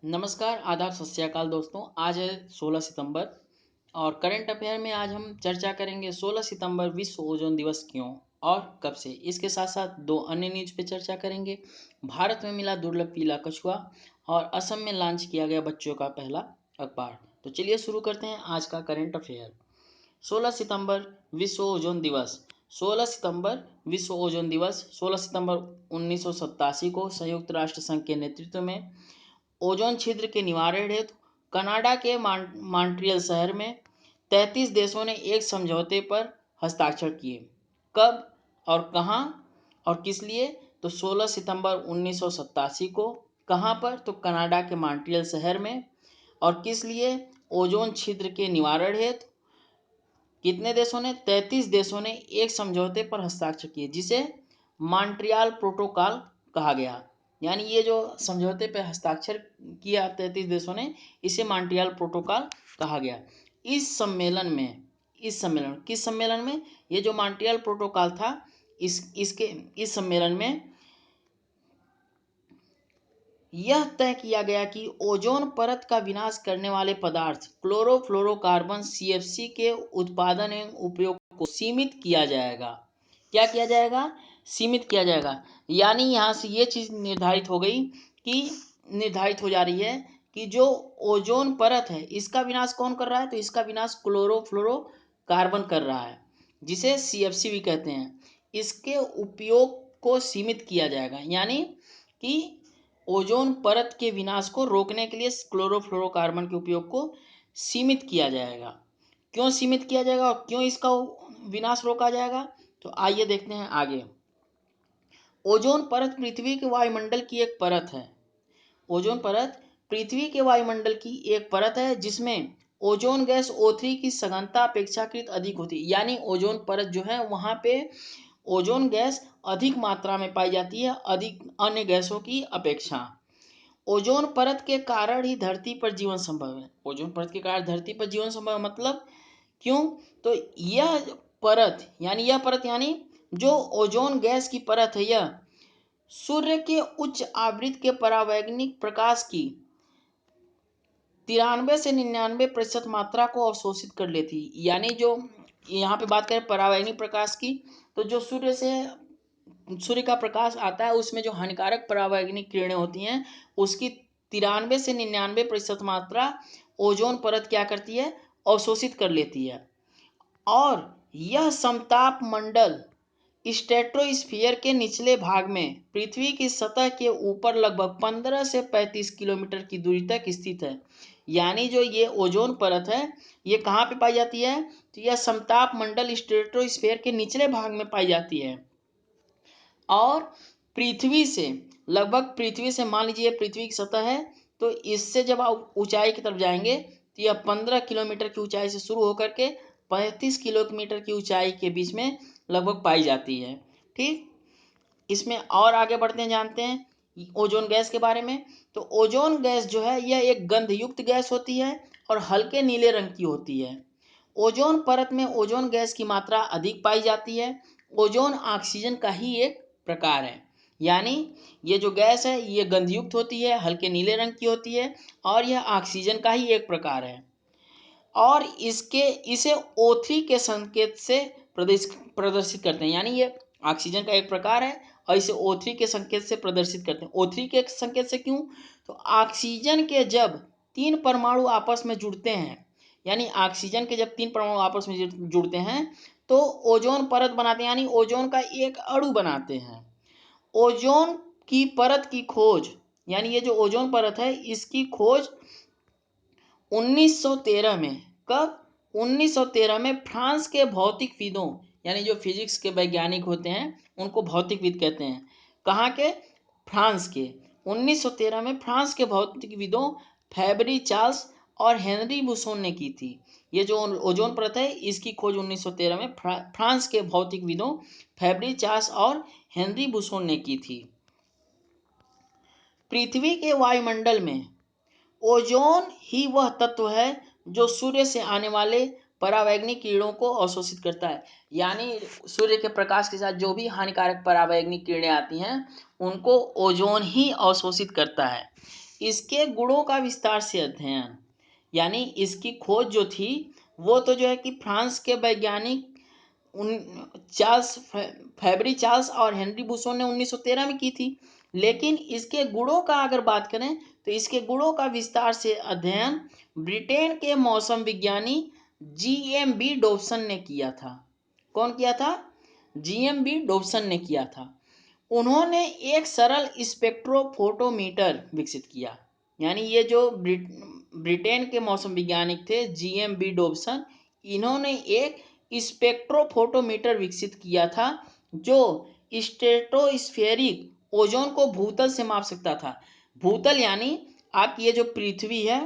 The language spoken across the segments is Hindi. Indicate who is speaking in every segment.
Speaker 1: नमस्कार, आदाब, सत श्री अकाल दोस्तों। आज है 16 सितंबर और करंट अफेयर में आज हम चर्चा करेंगे 16 सितंबर विश्व ओजोन दिवस क्यों और कब से। इसके साथ साथ दो अन्य न्यूज पे चर्चा करेंगे। भारत में मिला दुर्लभ पीला कछुआ और असम में लॉन्च किया गया बच्चों का पहला अखबार। तो चलिए शुरू करते हैं आज का करंट अफेयर। 16 सितंबर विश्व ओजोन दिवस। 16 सितंबर विश्व ओजोन दिवस 16 सितंबर 1987 को संयुक्त राष्ट्र संघ के नेतृत्व में ओजोन छिद्र के निवारण हेतु कनाडा के मॉन्ट्रियल शहर में 33 देशों ने एक समझौते पर हस्ताक्षर किए। कब और कहां और किस लिए? तो 16 सितंबर 1987 को। कहां पर? तो कनाडा के मॉन्ट्रियल शहर में। और किस लिए? ओजोन छिद्र के निवारण हेतु कितने देशों ने? 33 देशों ने एक समझौते पर हस्ताक्षर किए जिसे मॉन्ट्रियल प्रोटोकॉल कहा गया। यानी ये जो समझौते पर हस्ताक्षर किया 33 देशों ने, इसे मॉन्ट्रियल प्रोटोकॉल कहा गया। इस सम्मेलन में किस सम्मेलन में? ये जो मॉन्ट्रियल प्रोटोकॉल था, इस सम्मेलन में यह तय किया गया कि ओजोन परत का विनाश करने वाले पदार्थ क्लोरोफ्लोरोकार्बन सीएफसी के उत्पादन एवं उपयोग को सीमित किया जाएगा। क्या किया जाएगा? सीमित किया जाएगा। यानी यहाँ से ये चीज़ निर्धारित हो जा रही है कि जो ओजोन परत है, इसका विनाश कौन कर रहा है? तो इसका विनाश क्लोरोफ्लोरोकार्बन कर रहा है, जिसे सीएफसी भी कहते हैं। इसके उपयोग को सीमित किया जाएगा। यानी कि ओजोन परत के विनाश को रोकने के लिए क्लोरोफ्लोरोकार्बन के उपयोग को सीमित किया जाएगा। क्यों सीमित किया जाएगा और क्यों इसका विनाश रोका जाएगा? तो आइए देखते हैं आगे। ओजोन परत पृथ्वी के वायुमंडल की एक परत है। ओजोन परत पृथ्वी के वायुमंडल की एक परत है जिसमें ओजोन गैस O3 की सघनता अपेक्षाकृत अधिक होती है। यानी ओजोन परत जो है, वहाँ पे ओजोन गैस अधिक मात्रा में पाई जाती है, अधिक अन्य गैसों की अपेक्षा। ओजोन परत के कारण ही धरती पर जीवन संभव है। ओजोन परत के कारण धरती पर जीवन संभव है, मतलब क्यों? तो यह परत यानी जो ओजोन गैस की परत है, यह सूर्य के उच्च आवृत्ति के परावैंगनिक प्रकाश की 93 से 99% मात्रा को अवशोषित कर लेती है। यानी जो यहाँ पे बात करें परावैंगनिक प्रकाश की, तो जो सूर्य का प्रकाश आता है, उसमें जो हानिकारक परावैंगनिक किरणें होती हैं, उसकी 93 से 99% मात्रा ओजोन परत क्या करती है? अवशोषित कर लेती है। और यह समताप मंडल स्ट्रेटोस्फीयर के निचले भाग में पृथ्वी की सतह के ऊपर लगभग 15 से 35 किलोमीटर की दूरी तक स्थित है। यानी जो ये ओजोन परत है, ये कहाँ पे पाई जाती है? तो यह समताप मंडल स्ट्रेटोस्फीयर के निचले भाग में पाई जाती है। और पृथ्वी से मान लीजिए पृथ्वी की सतह है, तो इससे जब आप ऊंचाई की तरफ जाएंगे तो यह 15 किलोमीटर की ऊंचाई से शुरू होकर के 35 किलोमीटर की ऊंचाई के बीच में लगभग पाई जाती है। ठीक, इसमें और आगे बढ़ते हैं, जानते हैं ओजोन गैस के बारे में। तो ओजोन गैस जो है, यह एक गंधयुक्त गैस होती है और हल्के नीले रंग की होती है। ओजोन परत में ओजोन गैस की मात्रा अधिक पाई जाती है। ओजोन ऑक्सीजन का ही एक प्रकार है। यानी ये जो गैस है, ये गंधयुक्त होती है, हल्के नीले रंग की होती है और यह ऑक्सीजन का ही एक प्रकार है। और इसे O3 के संकेत से प्रदर्शित करते हैं। यानी ये ऑक्सीजन का एक प्रकार है और इसे O3 के संकेत से प्रदर्शित करते हैं। O3 के संकेत से क्यों? तो ऑक्सीजन के जब 3 परमाणु आपस में जुड़ते हैं, यानी ऑक्सीजन के जब 3 परमाणु आपस में जुड़ते हैं तो ओजोन परत बनाते हैं, यानी ओजोन का एक अणु बनाते हैं। ओजोन की परत की खोज, यानी ये जो ओजोन परत है, इसकी खोज 1913 में। कब? 1913 में फ्रांस के भौतिकविदों, यानी जो फिजिक्स के वैज्ञानिक होते हैं उनको भौतिकविद कहते हैं। कहाँ के? फ्रांस के। 1913 में फ्रांस के भौतिकविदों फैबरी चार्ल्स और हेनरी बुसोन ने की थी। ये जो ओजोन परत है, इसकी खोज 1913 में फ्रांस के भौतिकविदों फैबरी चार्ल्स और हेनरी बुसोन ने की थी। पृथ्वी के वायुमंडल में ओजोन ही वह तत्व है जो सूर्य से आने वाले परावैंगनिक किरणों को अवशोषित करता है। यानी सूर्य के प्रकाश के साथ जो भी हानिकारक परावैंगनिक किरणें आती हैं, उनको ओजोन ही अवशोषित करता है। इसके गुणों का विस्तार से अध्ययन, यानी इसकी खोज जो थी वो तो जो है कि फ्रांस के वैज्ञानिक फैबरी चार्ल्स और हेनरी बुसोन ने 1913 में की थी। लेकिन इसके गुणों का अगर बात करें तो इसके गुणों का विस्तार से अध्ययन ब्रिटेन के मौसम विज्ञानी GMB डॉब्सन ने किया था। कौन किया था? GMB डॉब्सन ने किया था। उन्होंने एक सरल स्पेक्ट्रोफोटोमीटर विकसित किया। यानी ये जो ब्रिटेन के मौसम वैज्ञानिक थे GMB डॉब्सन, इन्होंने एक स्पेक्ट्रोफोटोमीटर विकसित किया था जो स्ट्रेटोस्फेरिक ओजोन को भूतल से माप सकता था। भूतल यानी आपकी ये जो पृथ्वी है,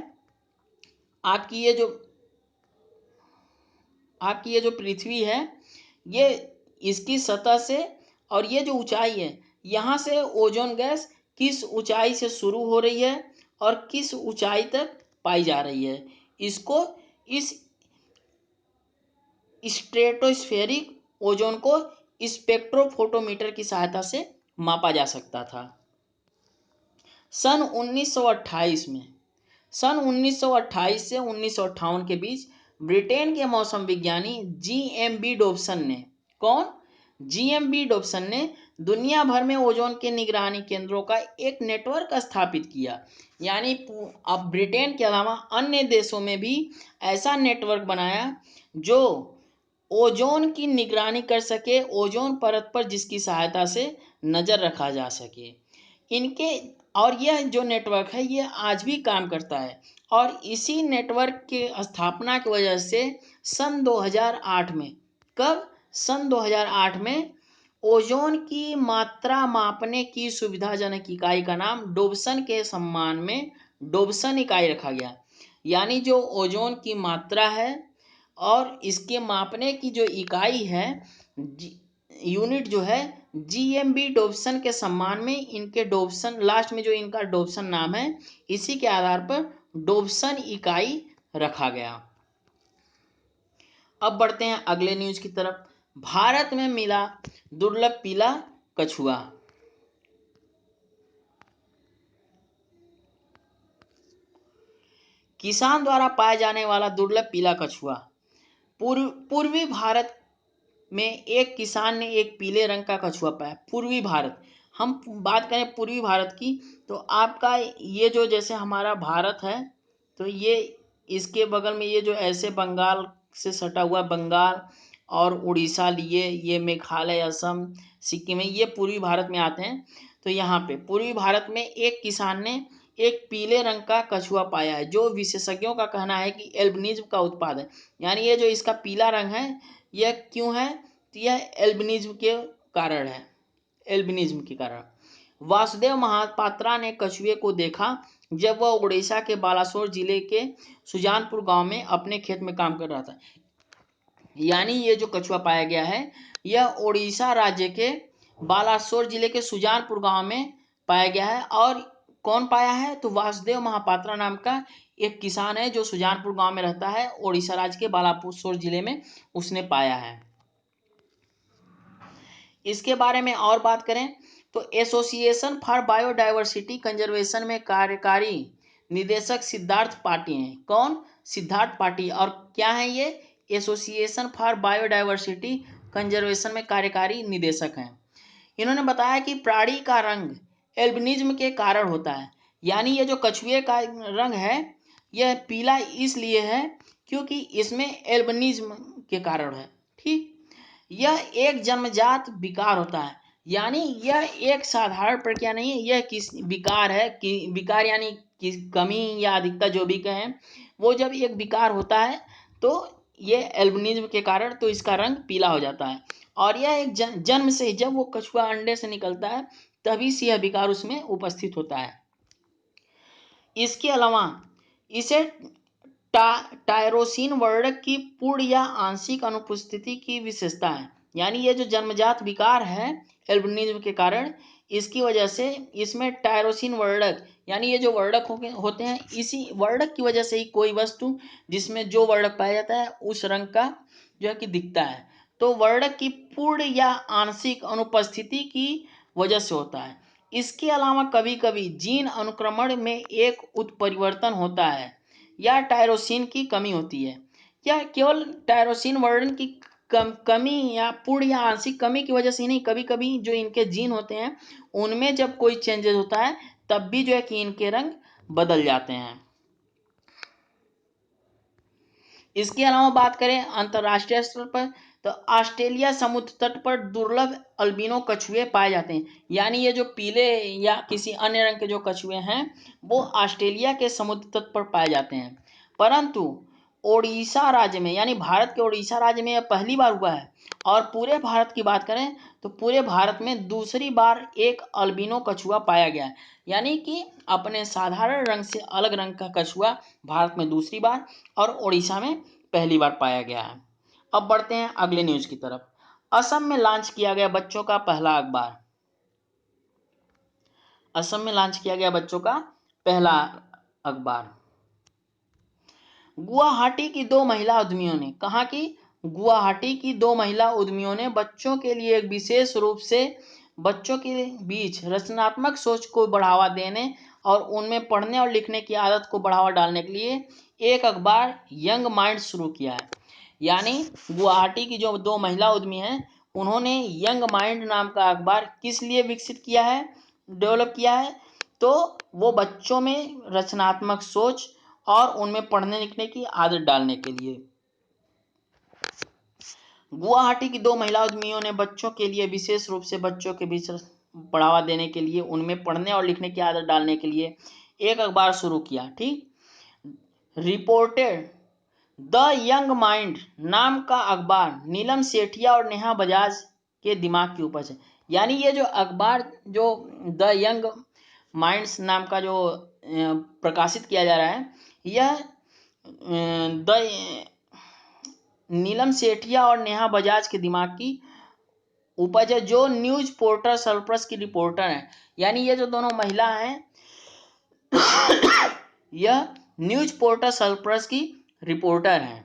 Speaker 1: आपकी ये जो पृथ्वी है, ये इसकी सतह से और ये जो ऊंचाई है, यहाँ से ओजोन गैस किस ऊंचाई से शुरू हो रही है और किस ऊंचाई तक पाई जा रही है, इसको इस स्ट्रेटोस्फेरिक ओजोन को स्पेक्ट्रोफोटोमीटर की सहायता से मापा जा सकता था। सन 1928 में, सन 1928 से 1958 के बीच ब्रिटेन के मौसम विज्ञानी GMB डॉब्सन ने, कौन? GMB डॉब्सन ने दुनिया भर में ओजोन के निगरानी केंद्रों का एक नेटवर्क स्थापित किया। यानी अब ब्रिटेन के अलावा अन्य देशों में भी ऐसा नेटवर्क बनाया जो ओजोन की निगरानी कर सके, ओजोन परत पर जिसकी सहायता से नज़र रखा जा सके। इनके और यह जो नेटवर्क है ये आज भी काम करता है। और इसी नेटवर्क के स्थापना की वजह से सन 2008 में, कब? सन 2008 में ओजोन की मात्रा मापने की सुविधाजनक इकाई का नाम डॉब्सन के सम्मान में डॉब्सन इकाई रखा गया। यानी जो ओजोन की मात्रा है और इसके मापने की जो इकाई है, यूनिट जो है, GMB डॉब्सन के सम्मान में इनके डॉब्सन, लास्ट में जो इनका डॉब्सन नाम है, इसी के आधार पर डॉब्सन इकाई रखा गया। अब बढ़ते हैं अगले न्यूज की तरफ। भारत में मिला दुर्लभ पीला कछुआ। किसान द्वारा पाए जाने वाला दुर्लभ पीला कछुआ। पूर्वी भारत में एक किसान ने एक पीले रंग का कछुआ पाया। पूर्वी भारत, हम बात करें पूर्वी भारत की, तो आपका ये जो जैसे हमारा भारत है, तो ये इसके बगल में ये जो ऐसे बंगाल से सटा हुआ बंगाल और उड़ीसा लिए, ये मेघालय, असम, सिक्किम में, ये पूर्वी भारत में आते हैं। तो यहाँ पे पूर्वी भारत में एक किसान ने एक पीले रंग का कछुआ पाया है, जो विशेषज्ञों का कहना है कि एल्बिनिज्म का उत्पाद है। यानी ये जो इसका पीला रंग है, यह क्यों है? तो यह एल्बिनिज्म के कारण है, एल्बिनिज्म के कारण। वासुदेव महापात्रा ने कछुए को देखा जब वह उड़ीसा के बालासोर जिले के सुजानपुर गांव में अपने खेत में काम कर रहा था। यानी ये जो कछुआ पाया गया है, यह उड़ीसा राज्य के बालासोर जिले के सुजानपुर गांव में पाया गया है। और कौन पाया है? तो वासुदेव महापात्रा नाम का एक किसान है जो सुजानपुर गांव में रहता है, उड़ीसा राज्य के बालासोर जिले में, उसने पाया है। इसके बारे में और बात करें तो एसोसिएशन फॉर बायोडायवर्सिटी कंजर्वेशन में कार्यकारी निदेशक सिद्धार्थ पाटी हैं। कौन? सिद्धार्थ पाटी। और क्या है ये? एसोसिएशन फॉर बायोडायवर्सिटी कंजर्वेशन में कार्यकारी निदेशक हैं। इन्होंने बताया कि प्राणी का रंग एल्बिनिज्म के कारण होता है। यानी ये जो कछुए का रंग है, यह पीला इसलिए है क्योंकि इसमें एल्बिनिज्म के कारण है। ठीक, यह एक जन्मजात विकार होता है। यानी यह एक साधारण प्रक्रिया नहीं है, यह किस विकार है कि विकार यानी कि कमी या अधिकता जो भी कहें, वो जब एक विकार होता है तो ये एल्बिनिज्म के कारण तो इसका रंग पीला हो जाता है। और यह एक जन्म से, जब वो कछुआ अंडे से निकलता है तभी से यह विकार उसमें उपस्थित होता है। इसके अलावा इसे टायरोसिन वर्णक की पूर्ण या आंशिक अनुपस्थिति की विशेषता है। यानी ये जो जन्मजात विकार है एल्बिनिज्म के कारण, इसकी वजह से इसमें टायरोसिन वर्णक, यानी ये जो वर्णक होते हैं, इसी वर्णक की वजह से ही कोई वस्तु जिसमें जो वर्णक पाया जाता है उस रंग का जो है कि दिखता है। तो वर्णक की पूर्ण या आंशिक अनुपस्थिति की वजह से होता है। इसके अलावा कभी कभी जीन अनुक्रमण में एक उत्परिवर्तन होता है या टायरोसिन की कमी होती है, या केवल टायरोसिन वर्णन की कमी या पूर्ण या आंशिक कमी की वजह से ही नहीं, कभी कभी जो इनके जीन होते हैं उनमें जब कोई चेंजेस होता है तब भी जो है कि इनके रंग बदल जाते हैं। इसके अलावा बात करें अंतर्राष्ट्रीय स्तर पर, तो ऑस्ट्रेलिया समुद्र तट पर दुर्लभ अल्बिनो कछुए पाए जाते हैं। यानी ये जो पीले या किसी अन्य रंग के जो कछुए हैं वो ऑस्ट्रेलिया के समुद्र तट पर पाए जाते हैं, परंतु ओडिशा राज्य में यानी भारत के ओडिशा राज्य में यह पहली बार हुआ है। और पूरे भारत की बात करें तो पूरे भारत में दूसरी बार एक अल्बिनो कछुआ पाया गया है। यानी कि अपने साधारण रंग से अलग रंग का कछुआ भारत में दूसरी बार और ओडिशा में पहली बार पाया गया है। अब बढ़ते हैं अगले न्यूज की तरफ। असम में लॉन्च किया गया बच्चों का पहला अखबार। असम में लॉन्च किया गया बच्चों का पहला अखबार। गुवाहाटी की दो महिला उद्यमियों ने कहा कि गुवाहाटी की दो महिला उद्यमियों ने बच्चों के लिए एक विशेष रूप से बच्चों के बीच रचनात्मक सोच को बढ़ावा देने और उनमें पढ़ने और लिखने की आदत को बढ़ावा डालने के लिए एक अखबार यंग माइंड शुरू किया है। यानी गुवाहाटी की जो दो महिला उद्यमी हैं उन्होंने यंग माइंड नाम का अखबार किस लिए विकसित किया है, डेवलप किया है, तो वो बच्चों में रचनात्मक सोच और उनमें पढ़ने लिखने की आदत डालने के लिए। गुवाहाटी की दो महिला उद्यमियों ने बच्चों के लिए विशेष रूप से बच्चों के बीच बढ़ावा देने के लिए उनमें पढ़ने और लिखने की आदत डालने के लिए एक अखबार शुरू किया। ठीक, रिपोर्टेड द यंग माइंड नाम का अखबार नीलम सेठिया और नेहा बजाज के दिमाग की उपज है। यानी ये जो अखबार जो द यंग माइंड्स नाम का जो प्रकाशित किया जा रहा है यह द नीलम सेठिया और नेहा बजाज के दिमाग की उपज है, जो न्यूज पोर्टल सरप्लस की रिपोर्टर हैं। यानी ये जो दोनों महिला हैं यह न्यूज पोर्टल सरप्लस की रिपोर्टर हैं।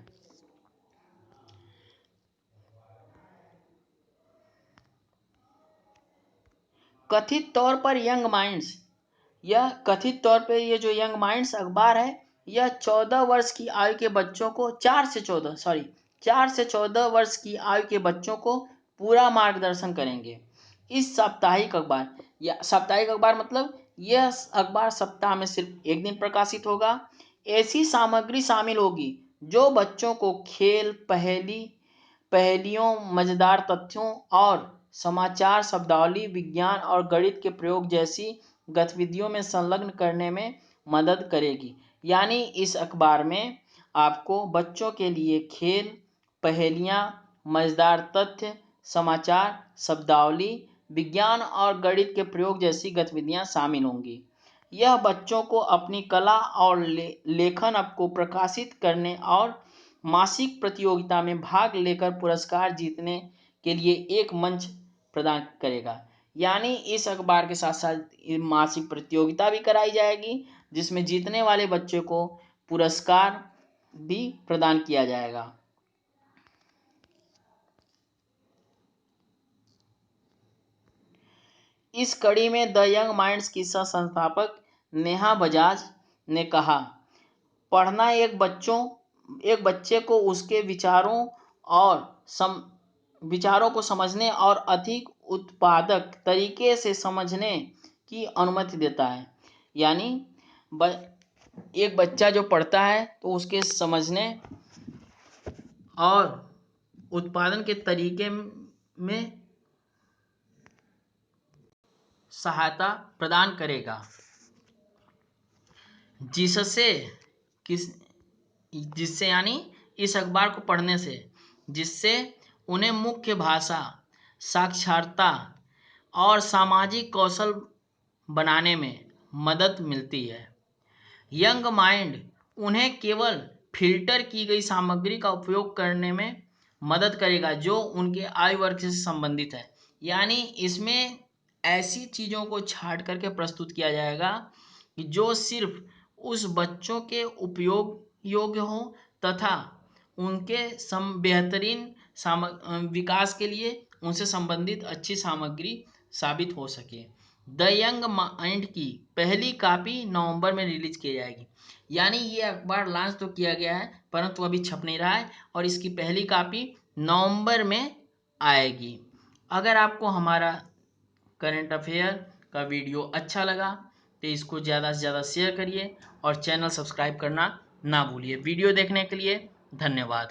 Speaker 1: कथित तौर पर यंग माइंड्स, यह कथित तौर पर ये जो यंग माइंड्स अखबार है यह 14 वर्ष की आयु के बच्चों को 4 से 14 वर्ष की आयु के बच्चों को पूरा मार्गदर्शन करेंगे। इस साप्ताहिक अखबार या साप्ताहिक अखबार मतलब यह अखबार सप्ताह में सिर्फ एक दिन प्रकाशित होगा। ऐसी सामग्री शामिल होगी जो बच्चों को खेल, पहेलियों, मजेदार तथ्यों और समाचार, शब्दावली, विज्ञान और गणित के प्रयोग जैसी गतिविधियों में संलग्न करने में मदद करेगी। यानी इस अखबार में आपको बच्चों के लिए खेल, पहेलियाँ, मजेदार तथ्य, समाचार, शब्दावली, विज्ञान और गणित के प्रयोग जैसी गतिविधियाँ शामिल होंगी। यह बच्चों को अपनी कला और लेखन को प्रकाशित करने और मासिक प्रतियोगिता में भाग लेकर पुरस्कार जीतने के लिए एक मंच प्रदान करेगा। यानी इस अखबार के साथ साथ मासिक प्रतियोगिता भी कराई जाएगी जिसमें जीतने वाले बच्चे को पुरस्कार भी प्रदान किया जाएगा। इस कड़ी में द यंग माइंड्स की सह संस्थापक नेहा बजाज ने कहा, पढ़ना एक बच्चे को उसके विचारों को समझने और अधिक उत्पादक तरीके से समझने की अनुमति देता है। यानी एक बच्चा जो पढ़ता है तो उसके समझने और उत्पादन के तरीके में सहायता प्रदान करेगा, जिससे यानी इस अखबार को पढ़ने से जिससे उन्हें मुख्य भाषा, साक्षरता और सामाजिक कौशल बनाने में मदद मिलती है। यंग माइंड उन्हें केवल फिल्टर की गई सामग्री का उपयोग करने में मदद करेगा जो उनके आयु वर्ग से संबंधित है। यानी इसमें ऐसी चीज़ों को छांट करके प्रस्तुत किया जाएगा कि जो सिर्फ उस बच्चों के उपयोग योग्य हो तथा उनके बेहतरीन विकास के लिए उनसे संबंधित अच्छी सामग्री साबित हो सके। द यंग माइंड की पहली कॉपी नवंबर में रिलीज की जाएगी। यानी ये अखबार लॉन्च तो किया गया है परंतु अभी छप नहीं रहा है और इसकी पहली कॉपी नवंबर में आएगी। अगर आपको हमारा करंट अफेयर का वीडियो अच्छा लगा तो इसको ज़्यादा से ज़्यादा शेयर करिए और चैनल सब्सक्राइब करना ना भूलिए। वीडियो देखने के लिए धन्यवाद।